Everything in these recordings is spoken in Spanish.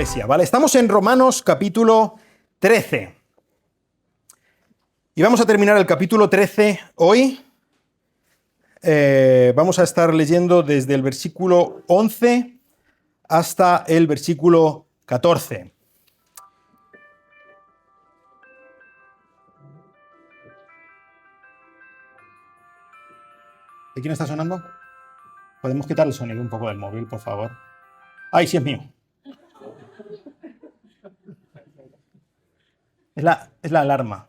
iglesia, ¿vale? Estamos en Romanos capítulo 13. Y vamos a terminar el capítulo 13 hoy. Vamos a estar leyendo desde el versículo 11 hasta el versículo 14. ¿De quién está sonando? ¿Podemos quitar el sonido un poco del móvil, por favor? ¡Ay, sí es mío! Es la alarma.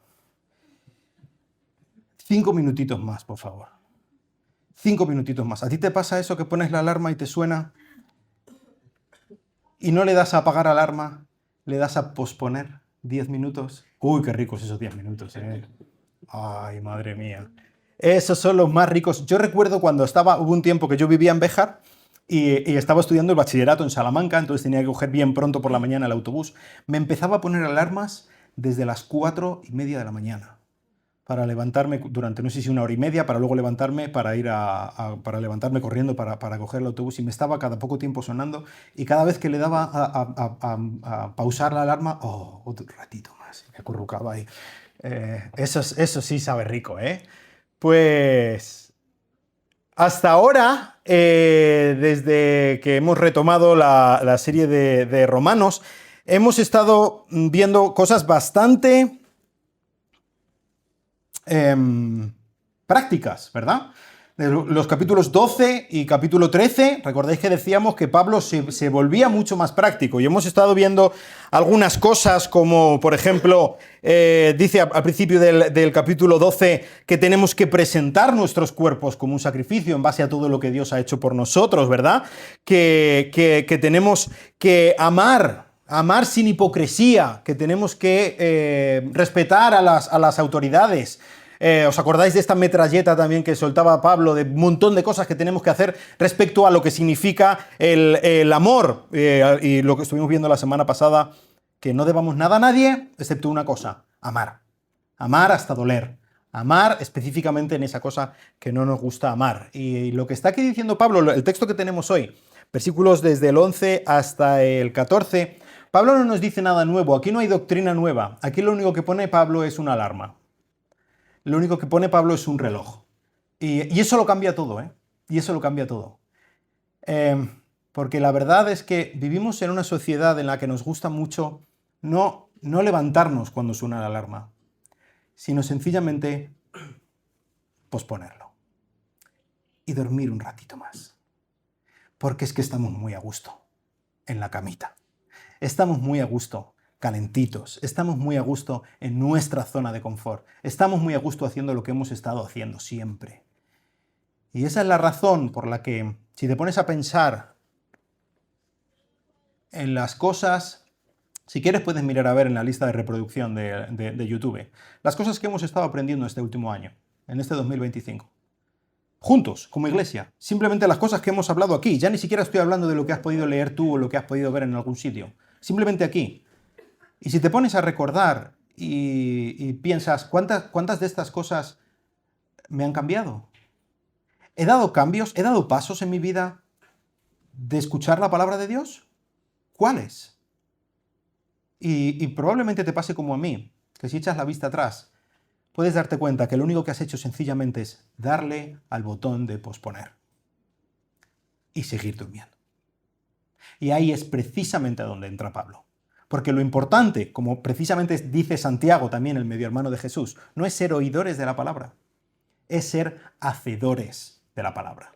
5 minutitos más, por favor. 5 minutitos más. ¿A ti te pasa eso que pones la alarma y te suena y no le das a apagar alarma, le das a posponer 10 minutos? Uy, qué ricos esos 10 minutos, ¿eh? Ay, madre mía. Esos son los más ricos. Yo recuerdo cuando hubo un tiempo que yo vivía en Béjar y estaba estudiando el bachillerato en Salamanca, entonces tenía que coger bien pronto por la mañana el autobús. Me empezaba a poner alarmas desde las 4:30 de la mañana para levantarme durante, no sé si 1 hora y media, para luego levantarme para ir para levantarme corriendo para coger el autobús, y me estaba cada poco tiempo sonando, y cada vez que le daba a pausar la alarma, otro ratito más, me acurrucaba ahí. Eso sí sabe rico, ¿eh? Pues hasta ahora, desde que hemos retomado la serie de Romanos, hemos estado viendo cosas bastante prácticas, ¿verdad? Los capítulos 12 y capítulo 13, recordáis que decíamos que Pablo se volvía mucho más práctico, y hemos estado viendo algunas cosas como, por ejemplo, dice al principio del capítulo 12 que tenemos que presentar nuestros cuerpos como un sacrificio en base a todo lo que Dios ha hecho por nosotros, ¿verdad? Que tenemos que amar sin hipocresía, que tenemos que respetar a las autoridades. ¿Os acordáis de esta metralleta también que soltaba Pablo, de un montón de cosas que tenemos que hacer respecto a lo que significa el amor? Y lo que estuvimos viendo la semana pasada, que no debamos nada a nadie, excepto una cosa: amar. Amar hasta doler. Amar específicamente en esa cosa que no nos gusta amar. Y lo que está aquí diciendo Pablo, el texto que tenemos hoy, versículos desde el 11 hasta el 14, Pablo no nos dice nada nuevo. Aquí no hay doctrina nueva. Aquí lo único que pone Pablo es una alarma. Lo único que pone Pablo es un reloj. Y eso lo cambia todo, ¿eh? Y eso lo cambia todo. Porque la verdad es que vivimos en una sociedad en la que nos gusta mucho no levantarnos cuando suena la alarma, sino sencillamente posponerlo y dormir un ratito más. Porque es que estamos muy a gusto en la camita. Estamos muy a gusto calentitos, estamos muy a gusto en nuestra zona de confort, estamos muy a gusto haciendo lo que hemos estado haciendo siempre. Y esa es la razón por la que, si te pones a pensar en las cosas, si quieres puedes mirar a ver en la lista de reproducción de YouTube, las cosas que hemos estado aprendiendo este último año, en este 2025. Juntos, como iglesia, simplemente las cosas que hemos hablado aquí. Ya ni siquiera estoy hablando de lo que has podido leer tú o lo que has podido ver en algún sitio, simplemente aquí. Y si te pones a recordar y piensas, ¿cuántas de estas cosas me han cambiado? ¿He dado cambios? ¿He dado pasos en mi vida de escuchar la palabra de Dios? ¿Cuáles? Y probablemente te pase como a mí, que si echas la vista atrás, puedes darte cuenta que lo único que has hecho sencillamente es darle al botón de posponer y seguir durmiendo. Y ahí es precisamente donde entra Pablo. Porque lo importante, como precisamente dice Santiago también, el medio hermano de Jesús, no es ser oidores de la palabra, es ser hacedores de la palabra.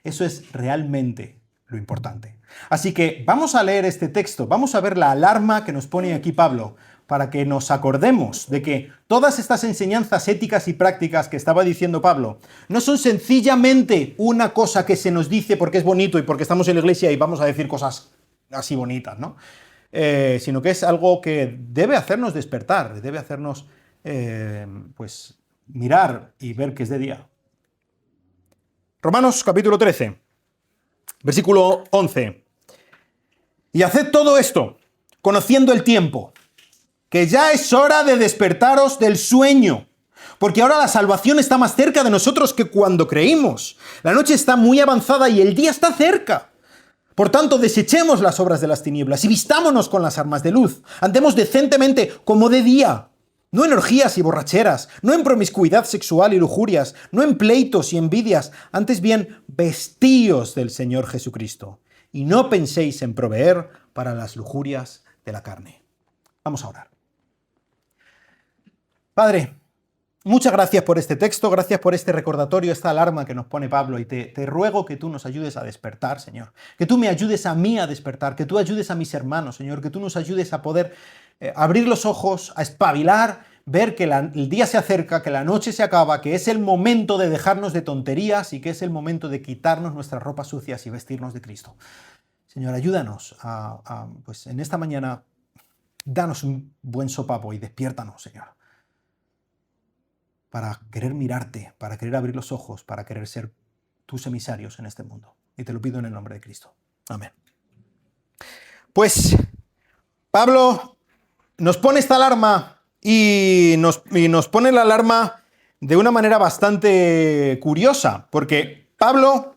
Eso es realmente lo importante. Así que vamos a leer este texto, vamos a ver la alarma que nos pone aquí Pablo, para que nos acordemos de que todas estas enseñanzas éticas y prácticas que estaba diciendo Pablo no son sencillamente una cosa que se nos dice porque es bonito y porque estamos en la iglesia y vamos a decir cosas así bonitas, ¿no? Sino que es algo que debe hacernos despertar, debe hacernos pues mirar y ver que es de día. Romanos capítulo 13, versículo 11. Y haced todo esto, conociendo el tiempo, que ya es hora de despertaros del sueño, porque ahora la salvación está más cerca de nosotros que cuando creímos. La noche está muy avanzada y el día está cerca. Por tanto, desechemos las obras de las tinieblas y vistámonos con las armas de luz. Andemos decentemente como de día, no en orgías y borracheras, no en promiscuidad sexual y lujurias, no en pleitos y envidias, antes bien vestíos del Señor Jesucristo. Y no penséis en proveer para las lujurias de la carne. Vamos a orar. Padre, muchas gracias por este texto, gracias por este recordatorio, esta alarma que nos pone Pablo, y te ruego que tú nos ayudes a despertar, Señor. Que tú me ayudes a mí a despertar, que tú ayudes a mis hermanos, Señor, que tú nos ayudes a poder abrir los ojos, a espabilar, ver que el día se acerca, que la noche se acaba, que es el momento de dejarnos de tonterías y que es el momento de quitarnos nuestras ropas sucias y vestirnos de Cristo. Señor, ayúdanos pues en esta mañana, danos un buen sopapo y despiértanos, Señor, para querer mirarte, para querer abrir los ojos, para querer ser tus emisarios en este mundo. Y te lo pido en el nombre de Cristo. Amén. Pues Pablo nos pone esta alarma y nos pone la alarma de una manera bastante curiosa, porque Pablo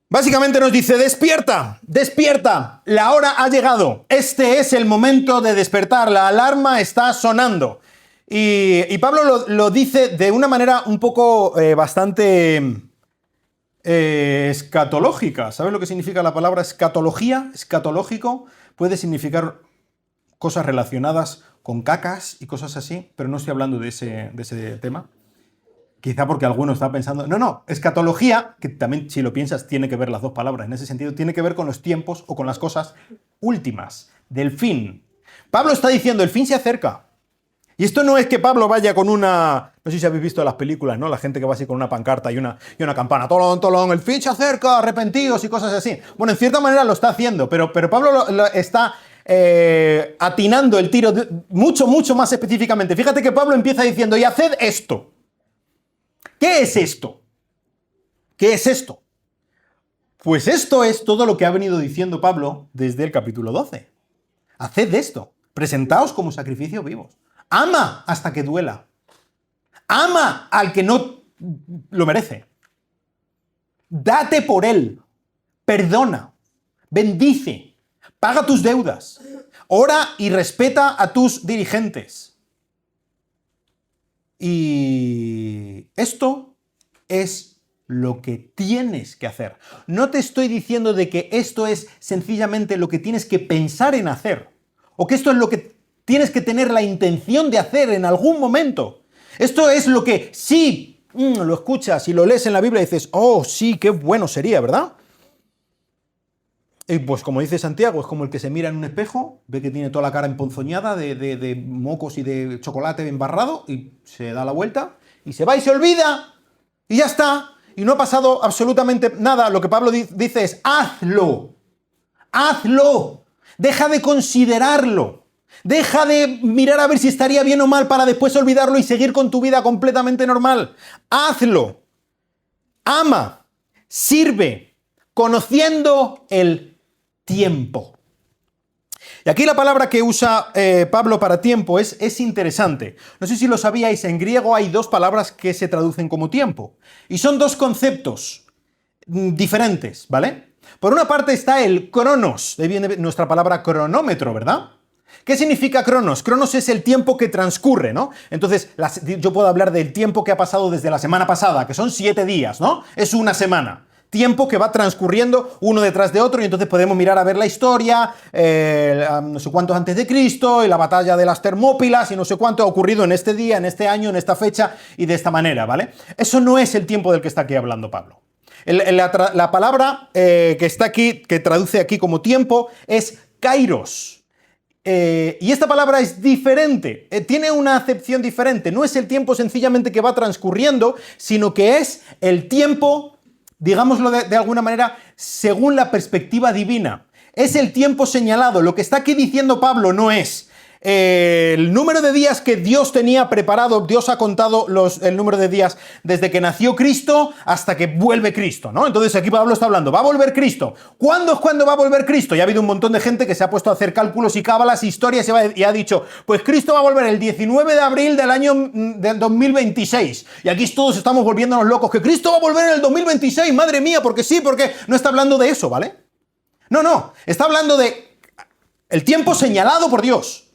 básicamente nos dice: despierta, despierta, la hora ha llegado, este es el momento de despertar, la alarma está sonando. Y Pablo lo dice de una manera un poco bastante escatológica. ¿Sabes lo que significa la palabra escatología? Escatológico puede significar cosas relacionadas con cacas y cosas así, pero no estoy hablando de ese tema. Quizá porque alguno está pensando... No, escatología, que también, si lo piensas, tiene que ver las dos palabras. En ese sentido, tiene que ver con los tiempos o con las cosas últimas, del fin. Pablo está diciendo, el fin se acerca. Y esto no es que Pablo vaya con una... No sé si habéis visto las películas, ¿no? La gente que va así con una pancarta y una campana. Tolón, tolón, el fin se acerca, arrepentidos y cosas así. Bueno, en cierta manera lo está haciendo, pero Pablo lo está atinando el tiro mucho más específicamente. Fíjate que Pablo empieza diciendo, y haced esto. ¿Qué es esto? ¿Qué es esto? Pues esto es todo lo que ha venido diciendo Pablo desde el capítulo 12. Haced esto. Presentaos como sacrificios vivos. Ama hasta que duela. Ama al que no lo merece. Date por él. Perdona. Bendice. Paga tus deudas. Ora y respeta a tus dirigentes. Y esto es lo que tienes que hacer. No te estoy diciendo de que esto es sencillamente lo que tienes que pensar en hacer, o que esto es lo que tienes que tener la intención de hacer en algún momento. Esto es lo que sí, lo escuchas y lo lees en la Biblia y dices, oh, sí, qué bueno sería, ¿verdad? Y pues como dice Santiago, es como el que se mira en un espejo, ve que tiene toda la cara emponzoñada de mocos y de chocolate embarrado, y se da la vuelta, y se va y se olvida, y ya está, y no ha pasado absolutamente nada. Lo que Pablo dice es, hazlo, deja de considerarlo, deja de mirar a ver si estaría bien o mal para después olvidarlo y seguir con tu vida completamente normal. Hazlo, ama, sirve, conociendo el tiempo. Y aquí la palabra que usa Pablo para tiempo es interesante. No sé si lo sabíais, en griego hay dos palabras que se traducen como tiempo. Y son dos conceptos diferentes, ¿vale? Por una parte está el cronos, de ahí viene nuestra palabra cronómetro, ¿verdad? ¿Qué significa cronos? Cronos es el tiempo que transcurre, ¿no? Entonces, yo puedo hablar del tiempo que ha pasado desde la semana pasada, que son 7 días, ¿no? Es una semana. Tiempo que va transcurriendo uno detrás de otro, y entonces podemos mirar a ver la historia, no sé cuántos antes de Cristo, y la batalla de las Termópilas, y no sé cuánto ha ocurrido en este día, en este año, en esta fecha, y de esta manera, ¿vale? Eso no es el tiempo del que está aquí hablando Pablo. La palabra que está aquí, que traduce aquí como tiempo, es kairos. Y esta palabra es diferente, tiene una acepción diferente. No es el tiempo sencillamente que va transcurriendo, sino que es el tiempo, digámoslo de alguna manera, según la perspectiva divina. Es el tiempo señalado. Lo que está aquí diciendo Pablo no es el número de días que Dios tenía preparado, Dios ha contado el número de días desde que nació Cristo hasta que vuelve Cristo, ¿no? Entonces aquí Pablo está hablando, va a volver Cristo. ¿Cuándo es cuando va a volver Cristo? Y ha habido un montón de gente que se ha puesto a hacer cálculos y cábalas, historias y ha dicho, pues Cristo va a volver el 19 de abril del año del 2026. Y aquí todos estamos volviéndonos locos, que Cristo va a volver en el 2026, madre mía, porque sí, porque no está hablando de eso, ¿vale? No, está hablando de el tiempo señalado por Dios.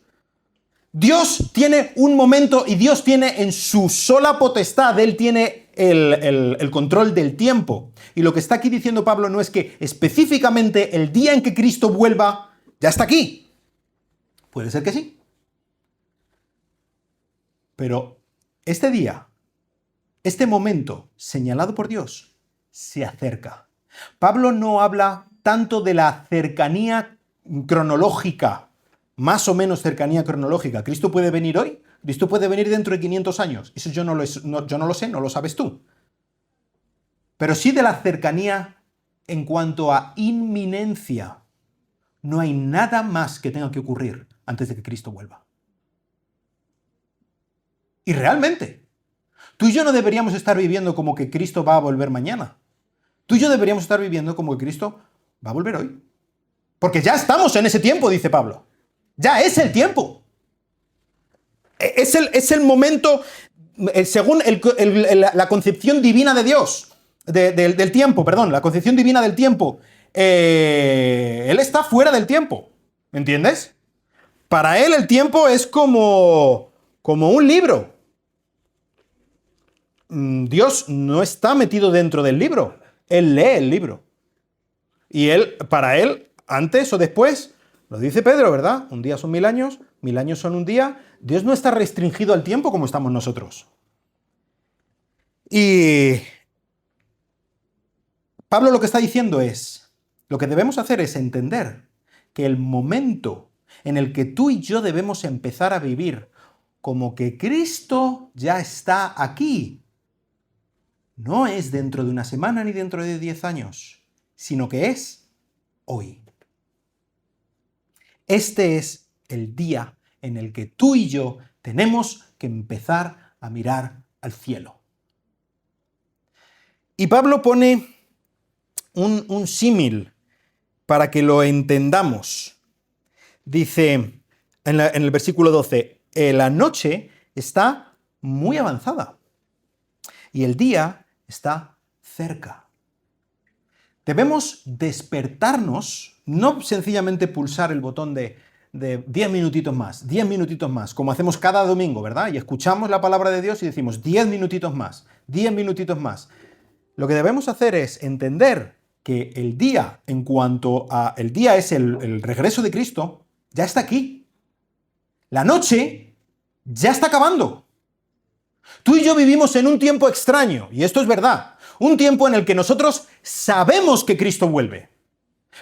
Dios tiene un momento y Dios tiene en su sola potestad, Él tiene el control del tiempo. Y lo que está aquí diciendo Pablo no es que específicamente el día en que Cristo vuelva ya está aquí. Puede ser que sí. Pero este día, este momento señalado por Dios, se acerca. Pablo no habla tanto de la cercanía cronológica, más o menos cercanía cronológica. ¿Cristo puede venir hoy? ¿Cristo puede venir dentro de 500 años? Eso yo no lo sé, no lo sabes tú. Pero sí de la cercanía en cuanto a inminencia. No hay nada más que tenga que ocurrir antes de que Cristo vuelva. Y realmente, tú y yo no deberíamos estar viviendo como que Cristo va a volver mañana. Tú y yo deberíamos estar viviendo como que Cristo va a volver hoy. Porque ya estamos en ese tiempo, dice Pablo. Ya es el tiempo. Es el momento, según la concepción divina de Dios, del tiempo, perdón, la concepción divina del tiempo. Él está fuera del tiempo, ¿me entiendes? Para él el tiempo es como un libro. Dios no está metido dentro del libro, él lee el libro. Y para él, antes o después, lo dice Pedro, ¿verdad? Un día son 1000 años, 1000 años son un día. Dios no está restringido al tiempo como estamos nosotros. Y Pablo lo que está diciendo es, lo que debemos hacer es entender que el momento en el que tú y yo debemos empezar a vivir como que Cristo ya está aquí, no es dentro de una semana ni dentro de 10 años, sino que es hoy. Este es el día en el que tú y yo tenemos que empezar a mirar al cielo. Y Pablo pone un símil para que lo entendamos. Dice en el versículo 12, la noche está muy avanzada y el día está cerca. Debemos despertarnos, no sencillamente pulsar el botón de 10 minutitos más, como hacemos cada domingo, ¿verdad? Y escuchamos la palabra de Dios y decimos 10 minutitos más, 10 minutitos más. Lo que debemos hacer es entender que el día, en cuanto a el día es el regreso de Cristo, ya está aquí. La noche ya está acabando. Tú y yo vivimos en un tiempo extraño, y esto es verdad. Un tiempo en el que nosotros sabemos que Cristo vuelve.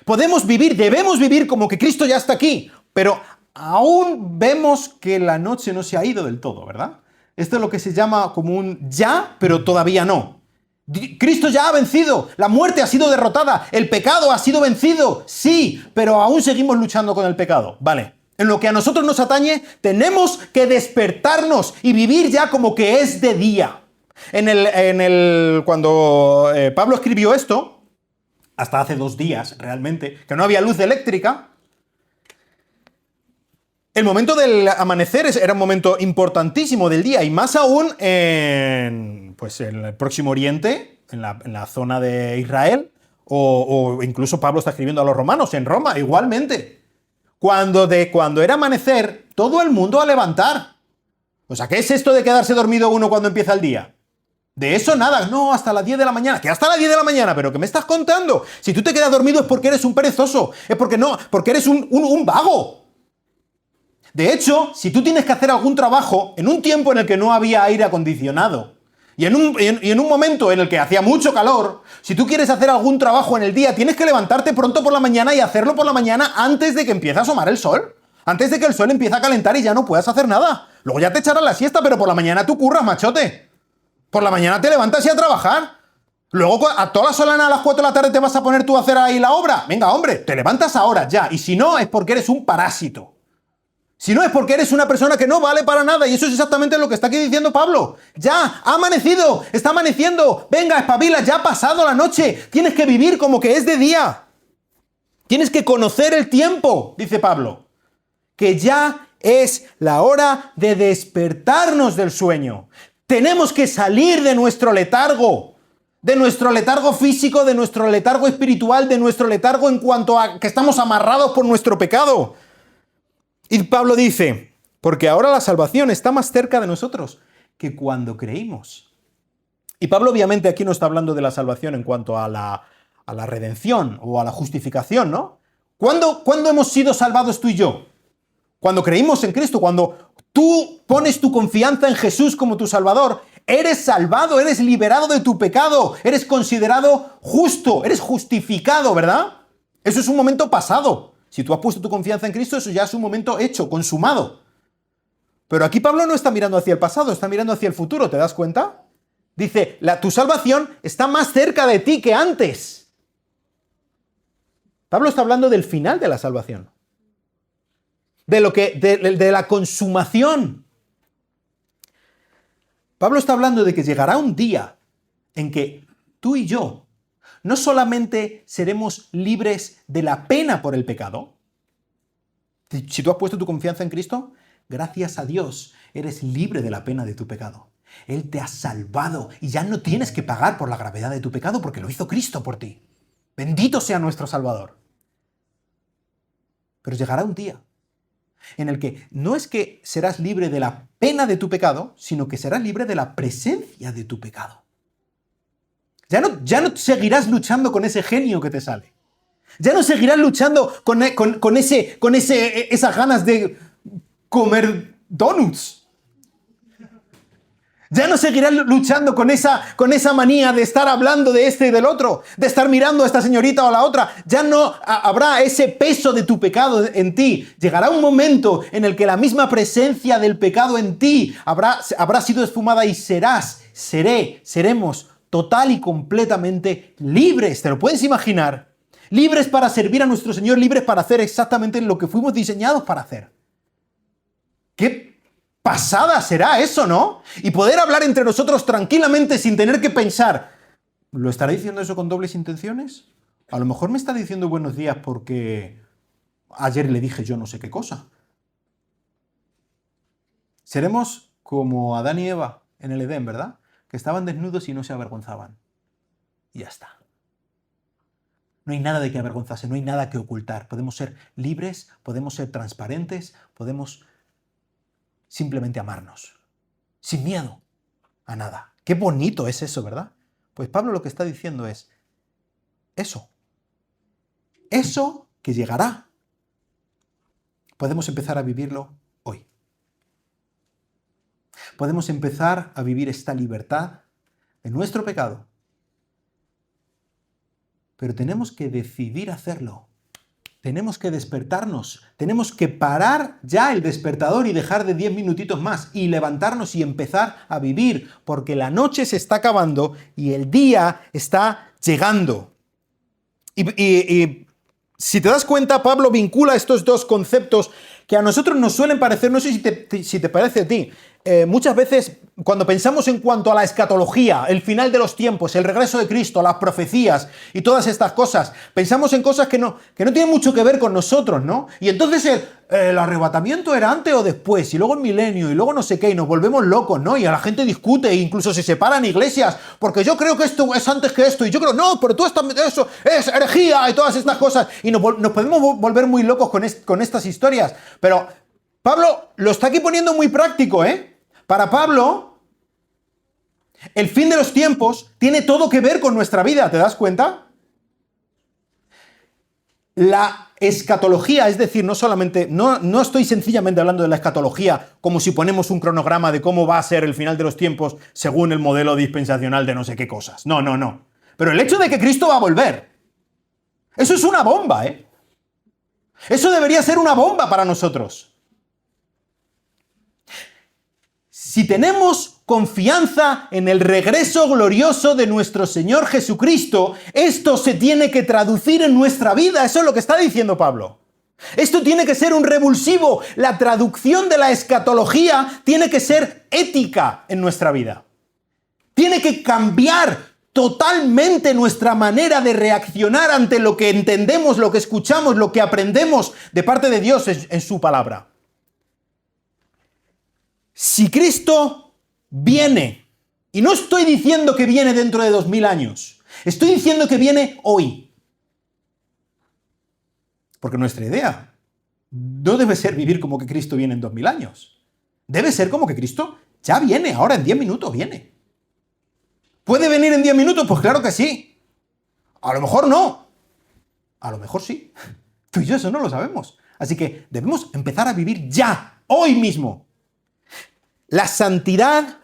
Podemos vivir, debemos vivir como que Cristo ya está aquí, pero aún vemos que la noche no se ha ido del todo, ¿verdad? Esto es lo que se llama como un ya, pero todavía no. Cristo ya ha vencido, la muerte ha sido derrotada, el pecado ha sido vencido, sí, pero aún seguimos luchando con el pecado, ¿vale? En lo que a nosotros nos atañe, tenemos que despertarnos y vivir ya como que es de día. Cuando Pablo escribió esto, hasta hace 2 días realmente, que no había luz eléctrica, el momento del amanecer era un momento importantísimo del día, y más aún en el Próximo Oriente, en la zona de Israel, o incluso Pablo está escribiendo a los romanos, en Roma, igualmente. Cuando era amanecer, todo el mundo a levantar. O sea, ¿qué es esto de quedarse dormido uno cuando empieza el día? De eso nada, no, hasta las 10 de la mañana. ¿Qué hasta las 10 de la mañana? ¿Pero qué me estás contando? Si tú te quedas dormido es porque eres un perezoso, es porque eres un vago. De hecho, si tú tienes que hacer algún trabajo en un tiempo en el que no había aire acondicionado y en un momento en el que hacía mucho calor, si tú quieres hacer algún trabajo en el día, tienes que levantarte pronto por la mañana y hacerlo por la mañana antes de que empiece a asomar el sol. Antes de que el sol empiece a calentar y ya no puedas hacer nada. Luego ya te echarás la siesta, pero por la mañana tú curras, machote. Por la mañana te levantas y a trabajar. Luego a toda la solana a las 4 de la tarde te vas a poner tú a hacer ahí la obra. Venga, hombre, te levantas ahora ya. Y si no, es porque eres un parásito. Si no es porque eres una persona que no vale para nada, y eso es exactamente lo que está aquí diciendo Pablo. Ya, ha amanecido, está amaneciendo, venga, espabila, ya ha pasado la noche, tienes que vivir como que es de día. Tienes que conocer el tiempo, dice Pablo, que ya es la hora de despertarnos del sueño. Tenemos que salir de nuestro letargo físico, de nuestro letargo espiritual, de nuestro letargo en cuanto a que estamos amarrados por nuestro pecado. Y Pablo dice, porque ahora la salvación está más cerca de nosotros que cuando creímos. Y Pablo obviamente aquí no está hablando de la salvación en cuanto a la redención o a la justificación, ¿no? ¿Cuándo hemos sido salvados tú y yo? Cuando creímos en Cristo, cuando tú pones tu confianza en Jesús como tu Salvador, eres salvado, eres liberado de tu pecado, eres considerado justo, eres justificado, ¿verdad? Eso es un momento pasado. Si tú has puesto tu confianza en Cristo, eso ya es un momento hecho, consumado. Pero aquí Pablo no está mirando hacia el pasado, está mirando hacia el futuro, ¿te das cuenta? Dice, tu salvación está más cerca de ti que antes. Pablo está hablando del final de la salvación. De la consumación. Pablo está hablando de que llegará un día en que tú y yo no solamente seremos libres de la pena por el pecado. Si tú has puesto tu confianza en Cristo, gracias a Dios, eres libre de la pena de tu pecado. Él te ha salvado y ya no tienes que pagar por la gravedad de tu pecado porque lo hizo Cristo por ti. Bendito sea nuestro Salvador. Pero llegará un día en el que no es que serás libre de la pena de tu pecado, sino que serás libre de la presencia de tu pecado. Ya no seguirás luchando con ese genio que te sale. Ya no seguirás luchando con esas ganas de comer donuts. Ya no seguirás luchando con esa manía de estar hablando de este y del otro, de estar mirando a esta señorita o a la otra. Ya no habrá ese peso de tu pecado en ti. Llegará un momento en el que la misma presencia del pecado en ti habrá sido esfumada y seremos total y completamente libres. ¿Te lo puedes imaginar? Libres para servir a nuestro Señor, libres para hacer exactamente lo que fuimos diseñados para hacer. ¿Qué pasada será eso, no? Y poder hablar entre nosotros tranquilamente sin tener que pensar, ¿lo estará diciendo eso con dobles intenciones? A lo mejor me está diciendo buenos días porque ayer le dije yo no sé qué cosa. Seremos como Adán y Eva en el Edén, ¿verdad? Que estaban desnudos y no se avergonzaban. Y ya está. No hay nada de qué avergonzarse, no hay nada que ocultar. Podemos ser libres, podemos ser transparentes, podemos simplemente amarnos, sin miedo a nada. Qué bonito es eso, ¿verdad? Pues Pablo lo que está diciendo es eso que llegará. Podemos empezar a vivirlo hoy. Podemos empezar a vivir esta libertad de nuestro pecado. Pero tenemos que decidir hacerlo. Tenemos que despertarnos. Tenemos que parar ya el despertador y dejar de 10 minutitos más y levantarnos y empezar a vivir, porque la noche se está acabando y el día está llegando. Y si te das cuenta, Pablo vincula estos dos conceptos que a nosotros nos suelen parecer, no sé si te parece a ti, muchas veces cuando pensamos en cuanto a la escatología, el final de los tiempos, el regreso de Cristo, las profecías y todas estas cosas, pensamos en cosas que no tienen mucho que ver con nosotros, ¿no? Y entonces el arrebatamiento era antes o después, y luego el milenio, y luego no sé qué, y nos volvemos locos, ¿no? Y a la gente discute, e incluso se separan iglesias, porque yo creo que esto es antes que esto, y yo creo, no, pero tú estás, eso es herejía, y todas estas cosas, y nos podemos volver muy locos con estas historias. Pero Pablo lo está aquí poniendo muy práctico, ¿eh? Para Pablo, el fin de los tiempos tiene todo que ver con nuestra vida, ¿te das cuenta? La escatología, es decir, no estoy sencillamente hablando de la escatología como si ponemos un cronograma de cómo va a ser el final de los tiempos según el modelo dispensacional de no sé qué cosas. No. Pero el hecho de que Cristo va a volver, eso es una bomba, ¿eh? Eso debería ser una bomba para nosotros. Si tenemos confianza en el regreso glorioso de nuestro Señor Jesucristo, esto se tiene que traducir en nuestra vida. Eso es lo que está diciendo Pablo. Esto tiene que ser un revulsivo. La traducción de la escatología tiene que ser ética en nuestra vida. Tiene que cambiar totalmente nuestra manera de reaccionar ante lo que entendemos, lo que escuchamos, lo que aprendemos de parte de Dios en su palabra. Si Cristo viene, y no estoy diciendo que viene dentro de 2000 años, estoy diciendo que viene hoy. Porque nuestra idea no debe ser vivir como que Cristo viene en 2000 años. Debe ser como que Cristo ya viene, ahora en 10 minutos viene. ¿Puede venir en 10 minutos? Pues claro que sí. A lo mejor no. A lo mejor sí. Tú y yo eso no lo sabemos. Así que debemos empezar a vivir ya, hoy mismo. La santidad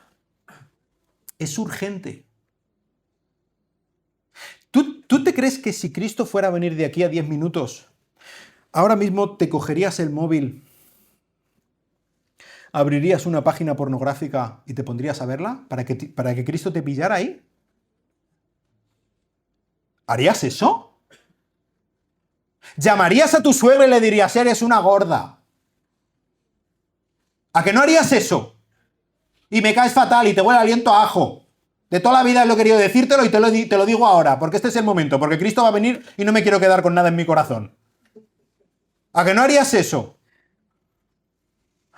es urgente. ¿Tú te crees que si Cristo fuera a venir de aquí a 10 minutos, ahora mismo te cogerías el móvil, abrirías una página pornográfica y te pondrías a verla para que Cristo te pillara ahí? ¿Harías eso? ¿Llamarías a tu suegra y le dirías, eres una gorda? ¿A que no harías eso? Y me caes fatal y te huele aliento a ajo. De toda la vida lo he querido decírtelo y te lo digo ahora, porque este es el momento, porque Cristo va a venir y no me quiero quedar con nada en mi corazón. ¿A que no harías eso?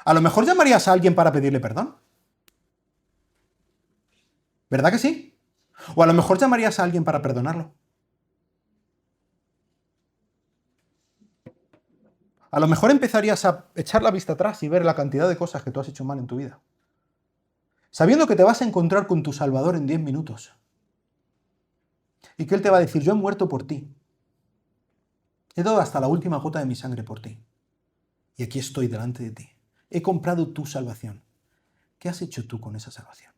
A lo mejor llamarías a alguien para pedirle perdón. ¿Verdad que sí? O a lo mejor llamarías a alguien para perdonarlo. A lo mejor empezarías a echar la vista atrás y ver la cantidad de cosas que tú has hecho mal en tu vida, sabiendo que te vas a encontrar con tu Salvador en 10 minutos. Y que Él te va a decir, yo he muerto por ti. He dado hasta la última gota de mi sangre por ti. Y aquí estoy delante de ti. He comprado tu salvación. ¿Qué has hecho tú con esa salvación?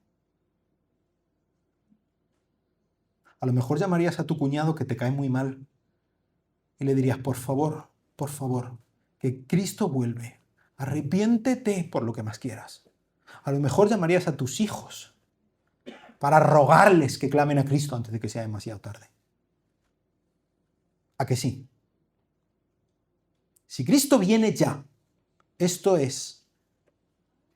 A lo mejor llamarías a tu cuñado que te cae muy mal y le dirías, por favor, que Cristo vuelve. Arrepiéntete por lo que más quieras. A lo mejor llamarías a tus hijos para rogarles que clamen a Cristo antes de que sea demasiado tarde. ¿A que sí? Si Cristo viene ya, esto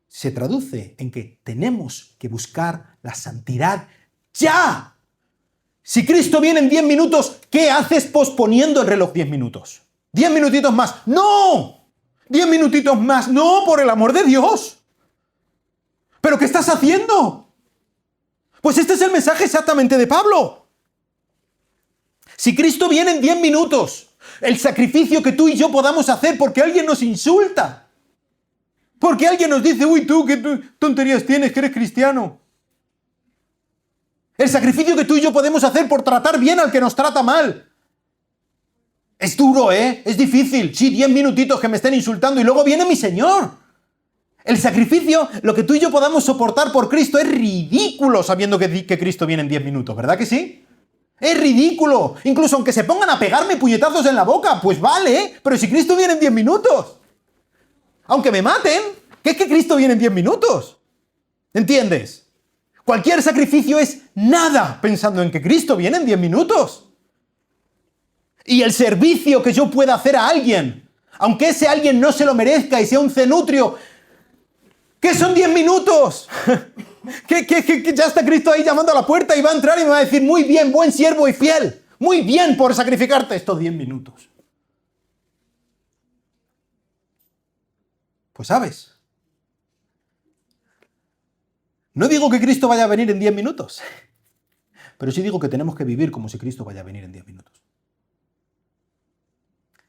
se traduce en que tenemos que buscar la santidad ya. Si Cristo viene en 10 minutos, ¿qué haces posponiendo el reloj 10 minutos? 10 minutitos más. ¡No! 10 minutitos más. ¡No, por el amor de Dios! ¿Pero qué estás haciendo? Pues este es el mensaje exactamente de Pablo. Si Cristo viene en 10 minutos, el sacrificio que tú y yo podamos hacer porque alguien nos insulta, porque alguien nos dice, uy, tú, qué tonterías tienes, que eres cristiano. El sacrificio que tú y yo podemos hacer por tratar bien al que nos trata mal. Es duro, ¿eh? Es difícil. Sí, 10 minutitos que me estén insultando y luego viene mi Señor. El sacrificio, lo que tú y yo podamos soportar por Cristo es ridículo sabiendo que Cristo viene en 10 minutos, ¿verdad que sí? Es ridículo. Incluso aunque se pongan a pegarme puñetazos en la boca, pues vale, ¿eh? Pero si Cristo viene en 10 minutos, aunque me maten, ¿qué es que Cristo viene en 10 minutos? ¿Entiendes? Cualquier sacrificio es nada pensando en que Cristo viene en 10 minutos. Y el servicio que yo pueda hacer a alguien, aunque ese alguien no se lo merezca y sea un cenutrio, ¿qué son 10 minutos? que ya está Cristo ahí llamando a la puerta y va a entrar y me va a decir, muy bien, buen siervo y fiel, muy bien por sacrificarte estos 10 minutos. Pues sabes, no digo que Cristo vaya a venir en 10 minutos, pero sí digo que tenemos que vivir como si Cristo vaya a venir en 10 minutos.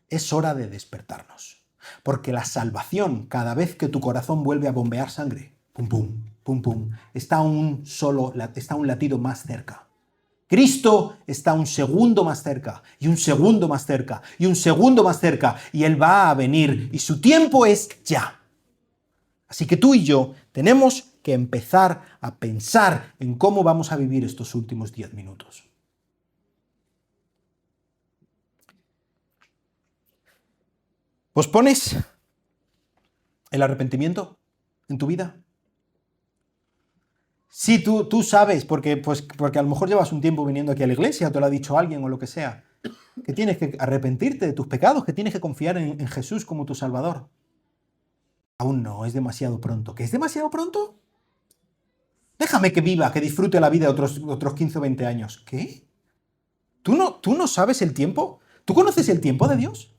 Es hora de despertarnos, porque la salvación, cada vez que tu corazón vuelve a bombear sangre, pum, pum, pum, pum, está un latido más cerca. Cristo está un segundo más cerca, y un segundo más cerca, y un segundo más cerca, y Él va a venir, y su tiempo es ya. Así que tú y yo tenemos que empezar a pensar en cómo vamos a vivir estos últimos 10 minutos. ¿Pospones el arrepentimiento en tu vida? Sí, tú sabes, porque a lo mejor llevas un tiempo viniendo aquí a la iglesia, te lo ha dicho alguien o lo que sea, que tienes que arrepentirte de tus pecados, que tienes que confiar en Jesús como tu Salvador. Aún no, es demasiado pronto. ¿Qué es demasiado pronto? Déjame que viva, que disfrute la vida otros 15 o 20 años. ¿Qué? ¿Tú no sabes el tiempo? ¿Tú conoces el tiempo de Dios?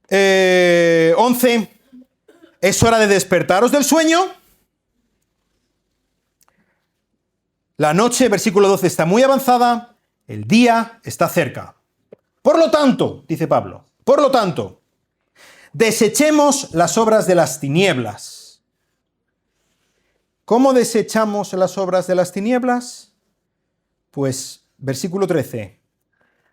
11. Es hora de despertaros del sueño. La noche, versículo 12, está muy avanzada. El día está cerca. Por lo tanto, dice Pablo, por lo tanto, desechemos las obras de las tinieblas. ¿Cómo desechamos las obras de las tinieblas? Pues, versículo 13,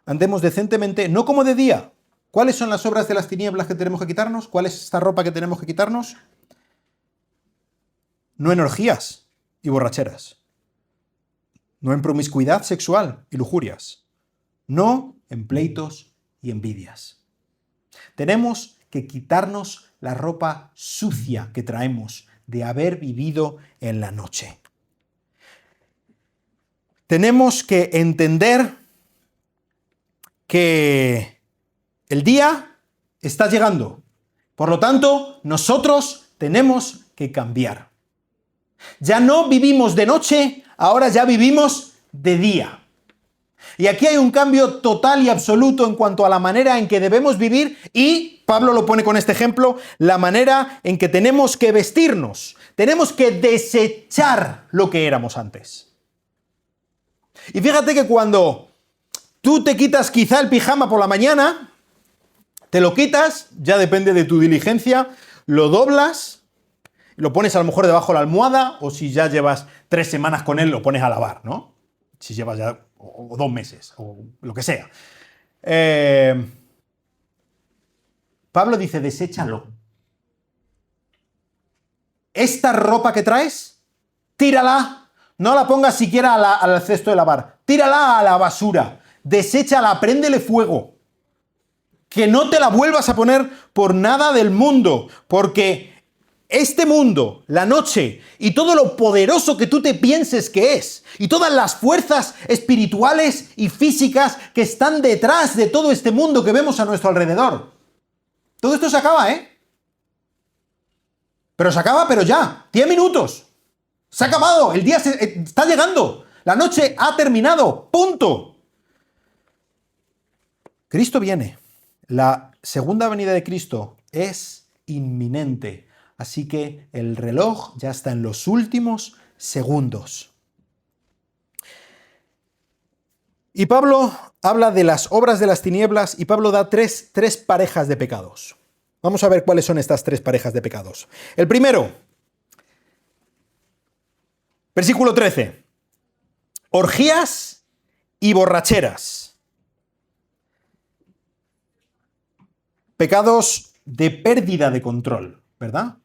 andemos decentemente, no como de día. ¿Cuáles son las obras de las tinieblas que tenemos que quitarnos? ¿Cuál es esta ropa que tenemos que quitarnos? No en orgías y borracheras. No en promiscuidad sexual y lujurias. No en pleitos y envidias. Tenemos que quitarnos la ropa sucia que traemos de haber vivido en la noche. Tenemos que entender que el día está llegando. Por lo tanto, nosotros tenemos que cambiar. Ya no vivimos de noche, ahora ya vivimos de día. Y aquí hay un cambio total y absoluto en cuanto a la manera en que debemos vivir y, Pablo lo pone con este ejemplo, la manera en que tenemos que vestirnos. Tenemos que desechar lo que éramos antes. Y fíjate que cuando tú te quitas quizá el pijama por la mañana, te lo quitas, ya depende de tu diligencia, lo doblas, lo pones a lo mejor debajo de la almohada, o si ya llevas 3 semanas con él, lo pones a lavar, ¿no? Si llevas ya o 2 meses, o lo que sea. Pablo dice, deséchalo. Esta ropa que traes, tírala, no la pongas siquiera al cesto de lavar, tírala a la basura, deséchala, préndele fuego. Que no te la vuelvas a poner por nada del mundo, porque este mundo, la noche y todo lo poderoso que tú te pienses que es, y todas las fuerzas espirituales y físicas que están detrás de todo este mundo que vemos a nuestro alrededor. Todo esto se acaba, ¿eh? Pero se acaba, pero ya. 10 minutos. Se ha acabado. El día está llegando. La noche ha terminado. Punto. Cristo viene. La segunda venida de Cristo es inminente. Así que el reloj ya está en los últimos segundos. Y Pablo habla de las obras de las tinieblas y Pablo da tres parejas de pecados. Vamos a ver cuáles son estas 3 parejas de pecados. El primero, versículo 13. Orgías y borracheras. Pecados de pérdida de control, ¿verdad?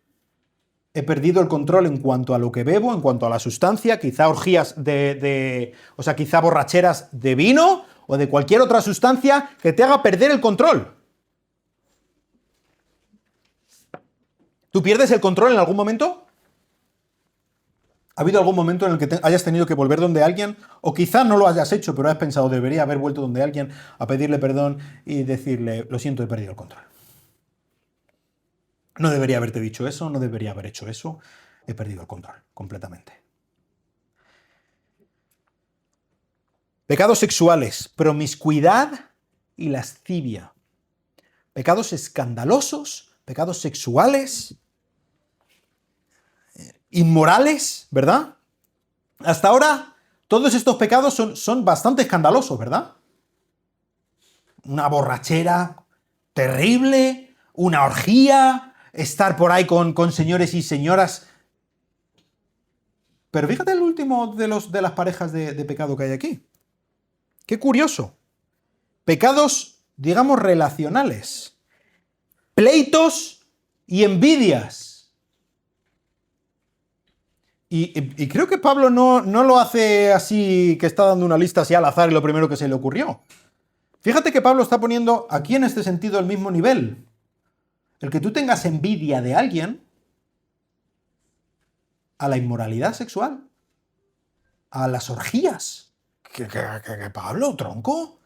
He perdido el control en cuanto a lo que bebo, en cuanto a la sustancia, quizá orgías quizá borracheras de vino o de cualquier otra sustancia que te haga perder el control. ¿Tú pierdes el control en algún momento? ¿Ha habido algún momento en el que hayas tenido que volver donde alguien? O quizá no lo hayas hecho, pero has pensado, debería haber vuelto donde alguien a pedirle perdón y decirle, lo siento, he perdido el control. No debería haberte dicho eso, no debería haber hecho eso. He perdido el control, completamente. Pecados sexuales, promiscuidad y lascivia. Pecados escandalosos, pecados sexuales, inmorales, ¿verdad? Hasta ahora, todos estos pecados son bastante escandalosos, ¿verdad? Una borrachera terrible, una orgía, estar por ahí con señores y señoras. Pero fíjate el último de las parejas de pecado que hay aquí. Qué curioso. Pecados, digamos, relacionales. Pleitos y envidias. Y creo que Pablo no lo hace así, que está dando una lista así al azar y lo primero que se le ocurrió. Fíjate que Pablo está poniendo aquí en este sentido el mismo nivel. El que tú tengas envidia de alguien, a la inmoralidad sexual, a las orgías. ¿Qué Pablo, tronco?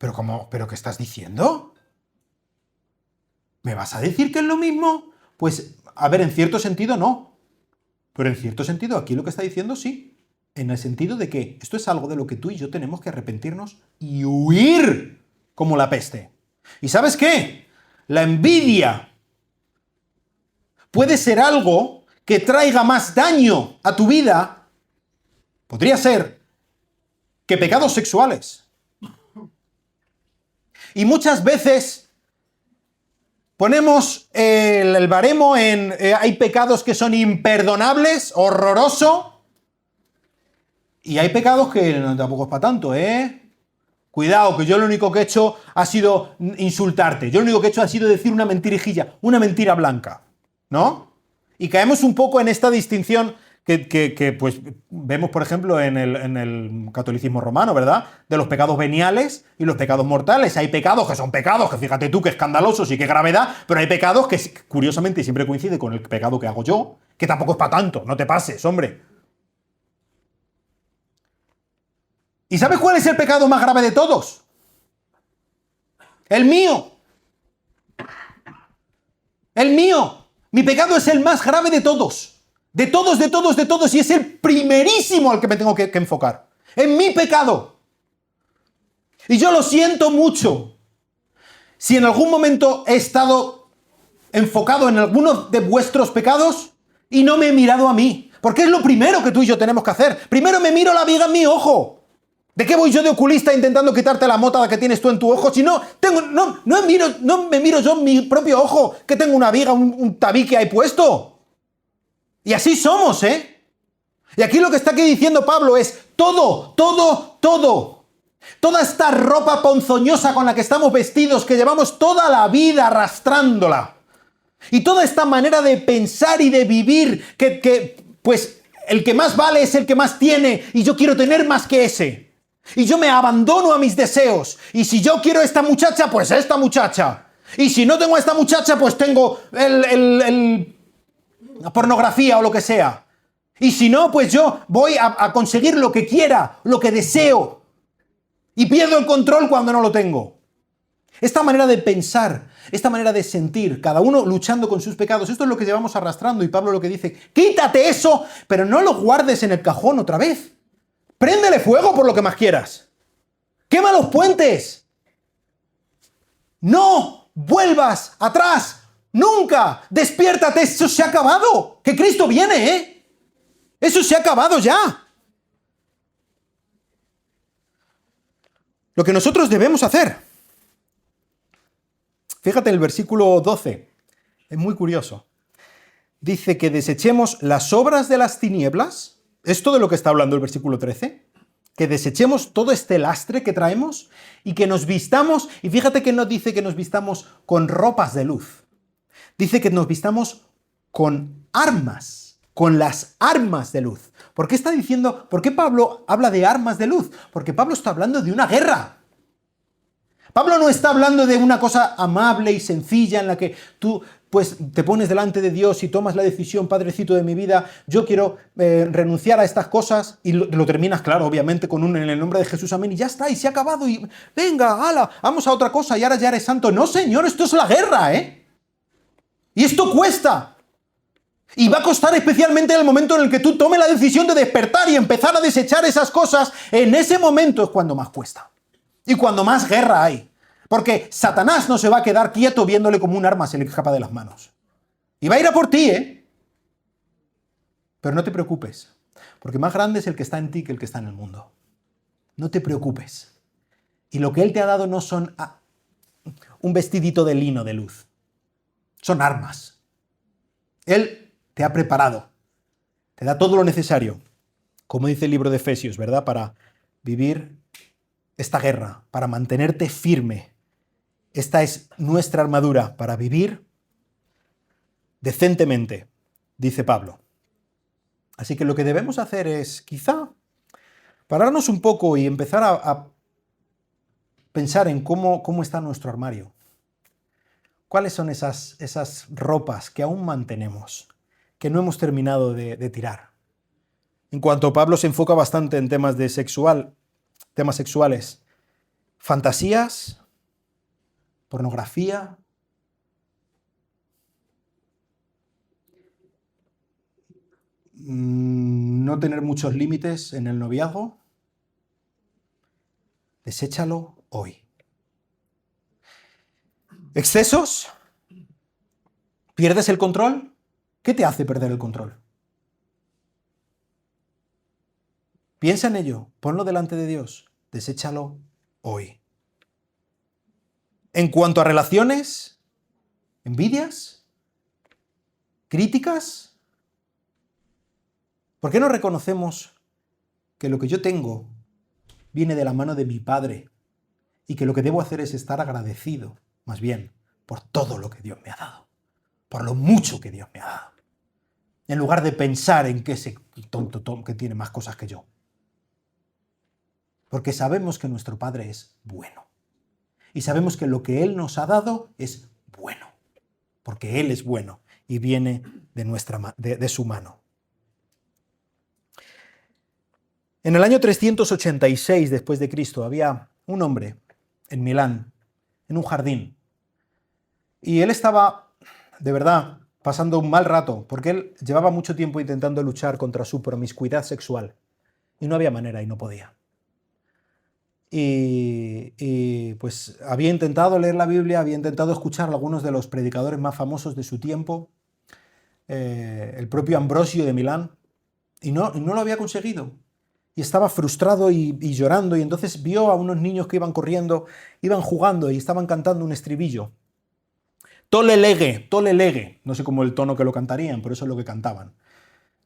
¿Pero cómo? ¿Pero qué estás diciendo? ¿Me vas a decir que es lo mismo? Pues, a ver, en cierto sentido no. Pero en cierto sentido, aquí lo que está diciendo sí. En el sentido de que esto es algo de lo que tú y yo tenemos que arrepentirnos y huir como la peste. ¿Y sabes qué? La envidia puede ser algo que traiga más daño a tu vida. Podría ser que pecados sexuales. Y muchas veces ponemos el baremo en hay pecados que son imperdonables, horroroso, y hay pecados que tampoco es para tanto, ¿eh? Cuidado, que yo lo único que he hecho ha sido insultarte, yo lo único que he hecho ha sido decir una mentirijilla, una mentira blanca, ¿no? Y caemos un poco en esta distinción que pues vemos, por ejemplo, en el catolicismo romano, ¿verdad? De los pecados veniales y los pecados mortales. Hay pecados que son pecados, que fíjate tú qué escandalosos y qué gravedad, pero hay pecados que curiosamente siempre coincide con el pecado que hago yo, que tampoco es para tanto, no te pases, hombre. ¿Y sabes cuál es el pecado más grave de todos? El mío. El mío. Mi pecado es el más grave de todos. De todos, de todos, de todos. Y es el primerísimo al que me tengo que enfocar. En mi pecado. Y yo lo siento mucho. Si en algún momento he estado enfocado en alguno de vuestros pecados y no me he mirado a mí. Porque es lo primero que tú y yo tenemos que hacer. Primero me miro la viga en mi ojo. ¿De qué voy yo de oculista intentando quitarte la mota que tienes tú en tu ojo? Si no me miro yo en mi propio ojo, que tengo una viga, un tabique ahí puesto. Y así somos, ¿eh? Y aquí lo que está aquí diciendo Pablo es todo. Toda esta ropa ponzoñosa con la que estamos vestidos, que llevamos toda la vida arrastrándola. Y toda esta manera de pensar y de vivir, pues el que más vale es el que más tiene, y yo quiero tener más que ese. Y yo me abandono a mis deseos. Y si yo quiero esta muchacha, pues esta muchacha. Y si no tengo a esta muchacha, pues tengo la pornografía o lo que sea. Y si no, pues yo voy a conseguir lo que quiera, lo que deseo. Y pierdo el control cuando no lo tengo. Esta manera de pensar, esta manera de sentir, cada uno luchando con sus pecados, esto es lo que llevamos arrastrando. Y Pablo lo que dice, quítate eso, pero no lo guardes en el cajón otra vez. Préndele fuego por lo que más quieras. Quema los puentes. No vuelvas atrás. Nunca. Despiértate. Eso se ha acabado. Que Cristo viene, ¿eh? Eso se ha acabado ya. Lo que nosotros debemos hacer. Fíjate el versículo 12. Es muy curioso. Dice que desechemos las obras de las tinieblas. ¿Esto de lo que está hablando el versículo 13? Que desechemos todo este lastre que traemos y que nos vistamos, y fíjate que no dice que nos vistamos con ropas de luz. Dice que nos vistamos con armas, con las armas de luz. ¿Por qué está diciendo, por qué Pablo habla de armas de luz? Porque Pablo está hablando de una guerra. Pablo no está hablando de una cosa amable y sencilla en la que tú pues te pones delante de Dios y tomas la decisión, Padrecito de mi vida, yo quiero renunciar a estas cosas, y lo terminas, claro, obviamente, con un en el nombre de Jesús, amén, y ya está, y se ha acabado, y venga, ala, vamos a otra cosa, y ahora ya eres santo. No, Señor, esto es la guerra, ¿eh? Y esto cuesta. Y va a costar especialmente en el momento en el que tú tomes la decisión de despertar y empezar a desechar esas cosas. En ese momento es cuando más cuesta. Y cuando más guerra hay. Porque Satanás no se va a quedar quieto viéndole como un arma se le escapa de las manos. Y va a ir a por ti, ¿eh? Pero no te preocupes. Porque más grande es el que está en ti que el que está en el mundo. No te preocupes. Y lo que Él te ha dado no son un vestidito de lino de luz. Son armas. Él te ha preparado. Te da todo lo necesario. Como dice el libro de Efesios, ¿verdad? Para vivir esta guerra, para mantenerte firme. Esta es nuestra armadura para vivir decentemente, dice Pablo. Así que lo que debemos hacer es, quizá, pararnos un poco y empezar a pensar en cómo está nuestro armario. ¿Cuáles son esas ropas que aún mantenemos, que no hemos terminado de tirar? En cuanto Pablo se enfoca bastante en temas sexuales, fantasías, pornografía, no tener muchos límites en el noviazgo, deséchalo hoy. ¿Excesos? ¿Pierdes el control? ¿Qué te hace perder el control? Piensa en ello, ponlo delante de Dios, deséchalo hoy. En cuanto a relaciones, envidias, críticas, ¿por qué no reconocemos que lo que yo tengo viene de la mano de mi Padre y que lo que debo hacer es estar agradecido, más bien, por todo lo que Dios me ha dado, por lo mucho que Dios me ha dado, en lugar de pensar en que ese tonto Tom que tiene más cosas que yo? Porque sabemos que nuestro Padre es bueno. Y sabemos que lo que Él nos ha dado es bueno. Porque Él es bueno y viene de su mano. En el año 386 después de Cristo había un hombre en Milán, en un jardín. Y él estaba, de verdad, pasando un mal rato, porque él llevaba mucho tiempo intentando luchar contra su promiscuidad sexual. Y no había manera y no podía. Y pues había intentado leer la Biblia, había intentado escuchar a algunos de los predicadores más famosos de su tiempo, el propio Ambrosio de Milán, y no lo había conseguido. Y estaba frustrado y llorando, y entonces vio a unos niños que iban corriendo, iban jugando y estaban cantando un estribillo. Tole lege, no sé cómo el tono que lo cantarían, pero eso es lo que cantaban.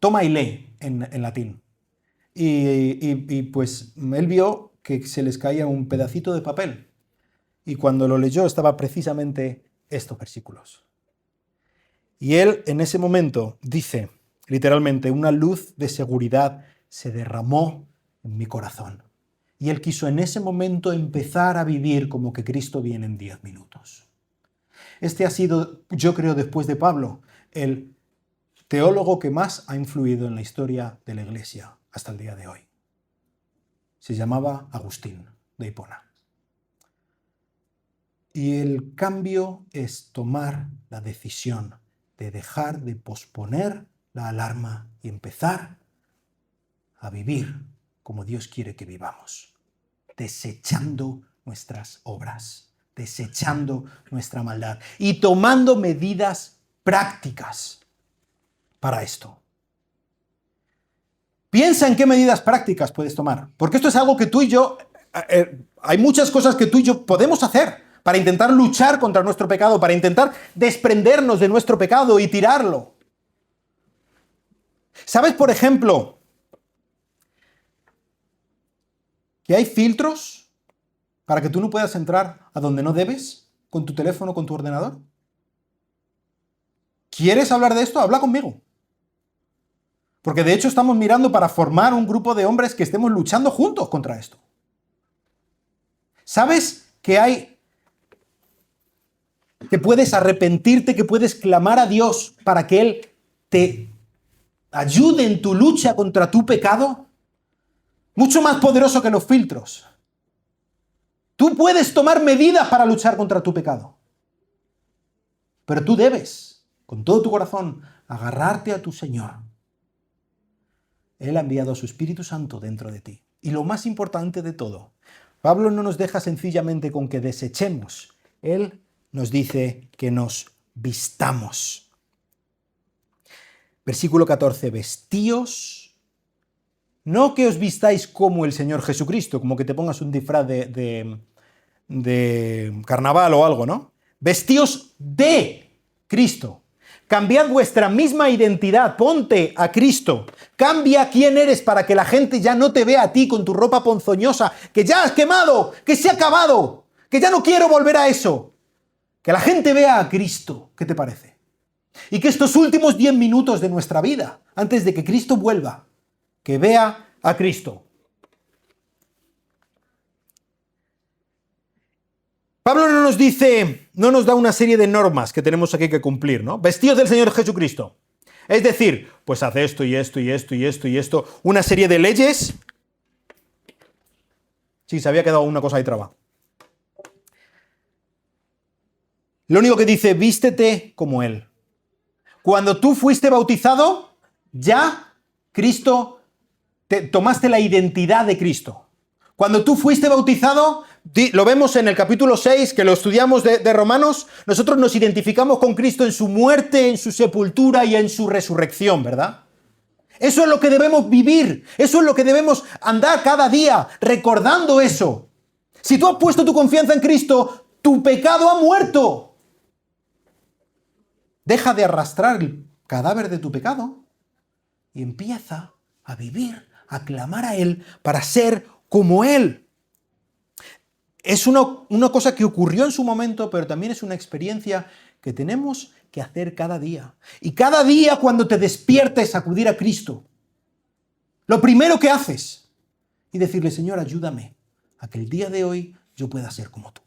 Toma y lee en latín. Y pues él vio que se les caía un pedacito de papel. Y cuando lo leyó estaba precisamente estos versículos. Y él en ese momento dice, literalmente, una luz de seguridad se derramó en mi corazón. Y él quiso en ese momento empezar a vivir como que Cristo viene en 10 minutos. Este ha sido, yo creo, después de Pablo, el teólogo que más ha influido en la historia de la Iglesia hasta el día de hoy. Se llamaba Agustín de Hipona. Y el cambio es tomar la decisión de dejar de posponer la alarma y empezar a vivir como Dios quiere que vivamos, desechando nuestras obras, desechando nuestra maldad y tomando medidas prácticas para esto. Piensa en qué medidas prácticas puedes tomar, porque esto es algo que tú y yo, hay muchas cosas que tú y yo podemos hacer para intentar luchar contra nuestro pecado, para intentar desprendernos de nuestro pecado y tirarlo. ¿Sabes, por ejemplo, que hay filtros para que tú no puedas entrar a donde no debes con tu teléfono, con tu ordenador? ¿Quieres hablar de esto? Habla conmigo. Porque de hecho estamos mirando para formar un grupo de hombres que estemos luchando juntos contra esto. ¿Sabes que puedes arrepentirte, que puedes clamar a Dios para que Él te ayude en tu lucha contra tu pecado? Mucho más poderoso que los filtros. Tú puedes tomar medidas para luchar contra tu pecado. Pero tú debes, con todo tu corazón, agarrarte a tu Señor. Él ha enviado a su Espíritu Santo dentro de ti. Y lo más importante de todo, Pablo no nos deja sencillamente con que desechemos. Él nos dice que nos vistamos. Versículo 14, vestíos, no que os vistáis como el Señor Jesucristo, como que te pongas un disfraz de carnaval o algo, ¿no? Vestíos de Cristo. Cambiad vuestra misma identidad, ponte a Cristo. Cambia quién eres para que la gente ya no te vea a ti con tu ropa ponzoñosa, que ya has quemado, que se ha acabado, que ya no quiero volver a eso. Que la gente vea a Cristo, ¿qué te parece? Y que estos últimos 10 minutos de nuestra vida, antes de que Cristo vuelva, que vea a Cristo. Pablo no nos dice, no nos da una serie de normas que tenemos aquí que cumplir, ¿no? Vestidos del Señor Jesucristo. Es decir, pues haz esto y esto y esto y esto y esto, una serie de leyes. Sí, se había quedado una cosa ahí traba. Lo único que dice, vístete como Él. Cuando tú fuiste bautizado, ya Cristo, tomaste la identidad de Cristo. Cuando tú fuiste bautizado, lo vemos en el capítulo 6, que lo estudiamos de Romanos, nosotros nos identificamos con Cristo en su muerte, en su sepultura y en su resurrección, ¿verdad? Eso es lo que debemos vivir, eso es lo que debemos andar cada día, recordando eso. Si tú has puesto tu confianza en Cristo, tu pecado ha muerto. Deja de arrastrar el cadáver de tu pecado y empieza a vivir, a clamar a Él para ser como Él. Es una cosa que ocurrió en su momento, pero también es una experiencia que tenemos que hacer cada día. Y cada día cuando te despiertes a acudir a Cristo, lo primero que haces y decirle, Señor, ayúdame a que el día de hoy yo pueda ser como tú.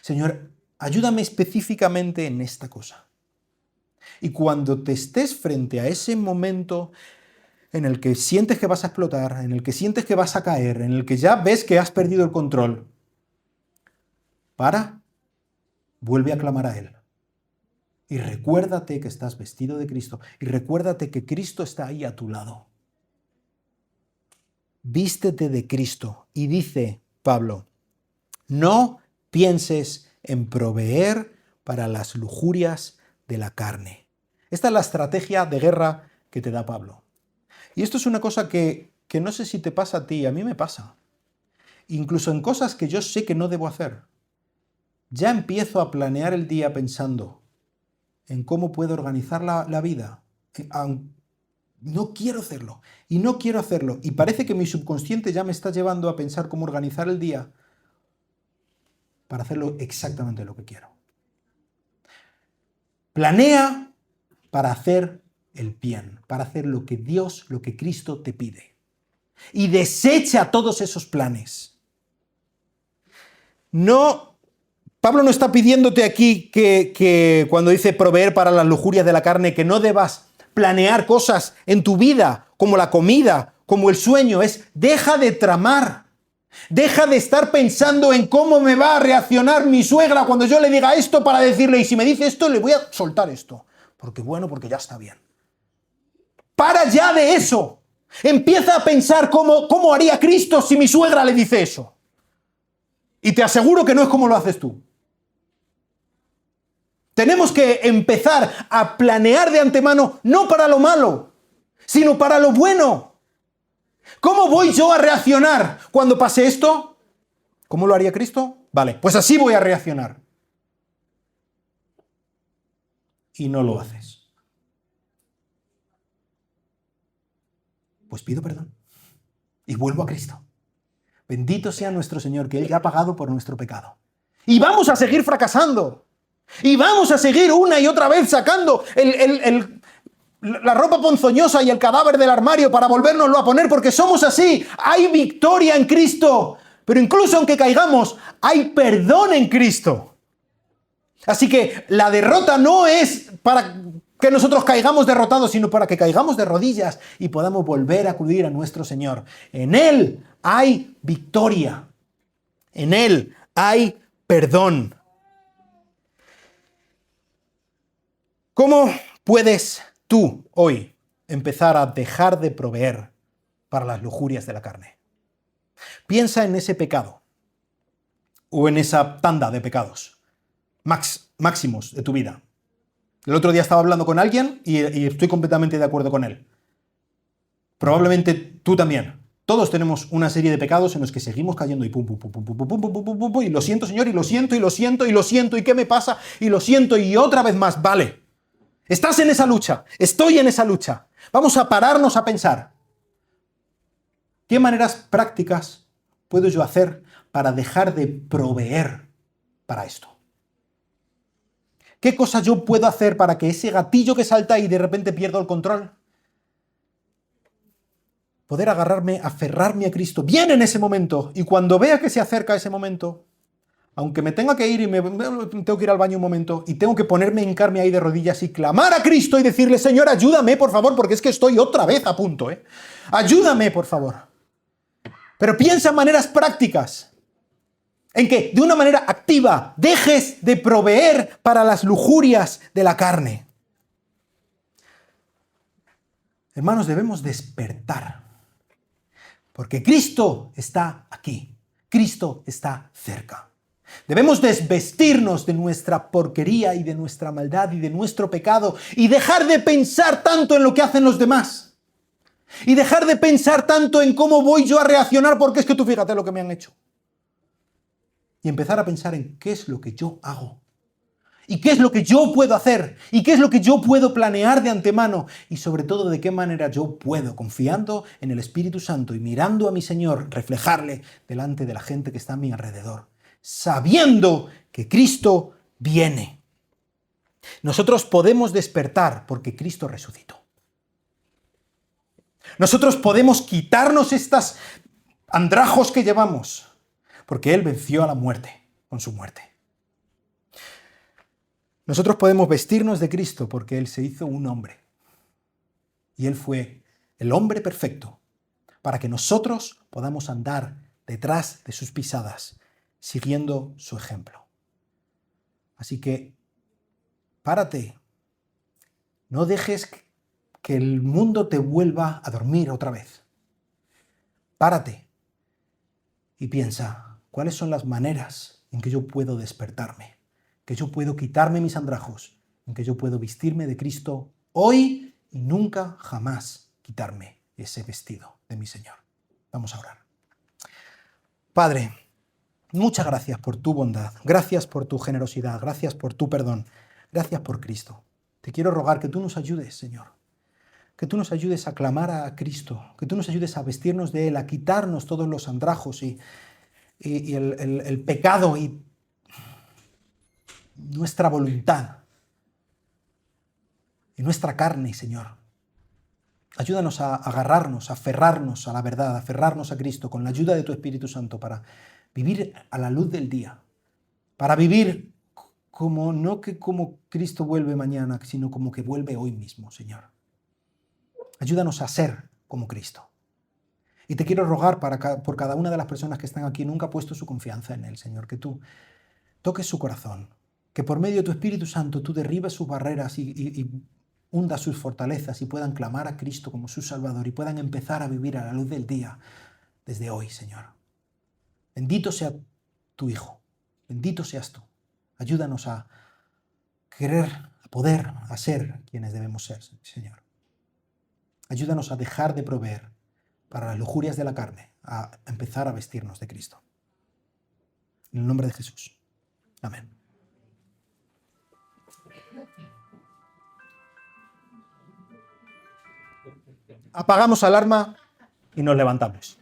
Señor, ayúdame específicamente en esta cosa. Y cuando te estés frente a ese momento en el que sientes que vas a explotar, en el que sientes que vas a caer, en el que ya ves que has perdido el control, vuelve a clamar a Él. Y recuérdate que estás vestido de Cristo. Y recuérdate que Cristo está ahí a tu lado. Vístete de Cristo. Y dice Pablo, no pienses en proveer para las lujurias de la carne. Esta es la estrategia de guerra que te da Pablo. Y esto es una cosa que no sé si te pasa a ti, a mí me pasa. Incluso en cosas que yo sé que no debo hacer. Ya empiezo a planear el día pensando en cómo puedo organizar la vida. No quiero hacerlo, y no quiero hacerlo. Y parece que mi subconsciente ya me está llevando a pensar cómo organizar el día para hacerlo exactamente lo que quiero. Planea para hacer el bien, para hacer lo que Dios, lo que Cristo te pide. Y desecha todos esos planes. Pablo no está pidiéndote aquí que cuando dice proveer para las lujurias de la carne, que no debas planear cosas en tu vida, como la comida, como el sueño. Deja de tramar. Deja de estar pensando en cómo me va a reaccionar mi suegra cuando yo le diga esto para decirle, y si me dice esto, le voy a soltar esto. Porque ya está bien. Para ya de eso. Empieza a pensar cómo haría Cristo si mi suegra le dice eso. Y te aseguro que no es como lo haces tú. Tenemos que empezar a planear de antemano, no para lo malo, sino para lo bueno. ¿Cómo voy yo a reaccionar cuando pase esto? ¿Cómo lo haría Cristo? Vale, pues así voy a reaccionar. Y no lo haces. Pues pido perdón. Y vuelvo a Cristo. Bendito sea nuestro Señor, que Él ya ha pagado por nuestro pecado. Y vamos a seguir fracasando. Y vamos a seguir una y otra vez sacando la ropa ponzoñosa y el cadáver del armario para volvérnoslo a poner, porque somos así. Hay victoria en Cristo. Pero incluso aunque caigamos, hay perdón en Cristo. Así que la derrota no es para que nosotros caigamos derrotados, sino para que caigamos de rodillas y podamos volver a acudir a nuestro Señor. En Él hay victoria. En Él hay perdón. ¿Cómo puedes tú hoy empezar a dejar de proveer para las lujurias de la carne? Piensa en ese pecado o en esa tanda de pecados máximos de tu vida. El otro día estaba hablando con alguien y estoy completamente de acuerdo con él. Probablemente tú también. Todos tenemos una serie de pecados en los que seguimos cayendo y pum, pum, pum, pum, pum, pum, pum, pum, pum, pum, y lo siento, Señor, y lo siento, y lo siento, y lo siento, y ¿qué me pasa? Y lo siento, y otra vez más, vale. Estás en esa lucha, estoy en esa lucha. Vamos a pararnos a pensar. ¿Qué maneras prácticas puedo yo hacer para dejar de proveer para esto? ¿Qué cosas yo puedo hacer para que ese gatillo que salta y de repente pierdo el control? Poder aferrarme a Cristo bien en ese momento, y cuando vea que se acerca ese momento, aunque me tenga que ir y tengo que ir al baño un momento y tengo que ponerme, hincarme ahí de rodillas y clamar a Cristo y decirle, Señor, ayúdame, por favor, porque es que estoy otra vez a punto, Ayúdame, por favor. Pero piensa en maneras prácticas. en que de una manera activa dejes de proveer para las lujurias de la carne. Hermanos, debemos despertar, porque Cristo está aquí, Cristo está cerca. Debemos desvestirnos de nuestra porquería y de nuestra maldad y de nuestro pecado y dejar de pensar tanto en lo que hacen los demás. Y dejar de pensar tanto en cómo voy yo a reaccionar porque es que tú fíjate lo que me han hecho. Y empezar a pensar en qué es lo que yo hago. Y qué es lo que yo puedo hacer. Y qué es lo que yo puedo planear de antemano. Y sobre todo de qué manera yo puedo, confiando en el Espíritu Santo y mirando a mi Señor, reflejarle delante de la gente que está a mi alrededor. Sabiendo que Cristo viene. Nosotros podemos despertar porque Cristo resucitó. Nosotros podemos quitarnos estos andrajos que llevamos porque Él venció a la muerte con su muerte. Nosotros podemos vestirnos de Cristo porque Él se hizo un hombre. Y Él fue el hombre perfecto para que nosotros podamos andar detrás de sus pisadas, siguiendo su ejemplo. Así que, párate. No dejes que el mundo te vuelva a dormir otra vez. Párate y piensa, ¿cuáles son las maneras en que yo puedo despertarme? Que yo puedo quitarme mis andrajos, en que yo puedo vestirme de Cristo hoy y nunca jamás quitarme ese vestido de mi Señor. Vamos a orar. Padre, muchas gracias por tu bondad, gracias por tu generosidad, gracias por tu perdón, gracias por Cristo. Te quiero rogar que tú nos ayudes, Señor, que tú nos ayudes a clamar a Cristo, que tú nos ayudes a vestirnos de Él, a quitarnos todos los andrajos y el pecado y nuestra voluntad y nuestra carne, Señor. Ayúdanos a agarrarnos, a aferrarnos a la verdad, a aferrarnos a Cristo con la ayuda de tu Espíritu Santo para vivir a la luz del día, para vivir no que como Cristo vuelve mañana, sino como que vuelve hoy mismo, Señor. Ayúdanos a ser como Cristo. Y te quiero rogar por cada una de las personas que están aquí, nunca ha puesto su confianza en Él, Señor, que tú toques su corazón, que por medio de tu Espíritu Santo tú derribes sus barreras y hundas sus fortalezas y puedan clamar a Cristo como su Salvador y puedan empezar a vivir a la luz del día desde hoy, Señor. Bendito sea tu Hijo, bendito seas tú. Ayúdanos a querer, a poder, a ser quienes debemos ser, Señor. Ayúdanos a dejar de proveer para las lujurias de la carne, a empezar a vestirnos de Cristo. En el nombre de Jesús. Amén. Apagamos alarma y nos levantamos.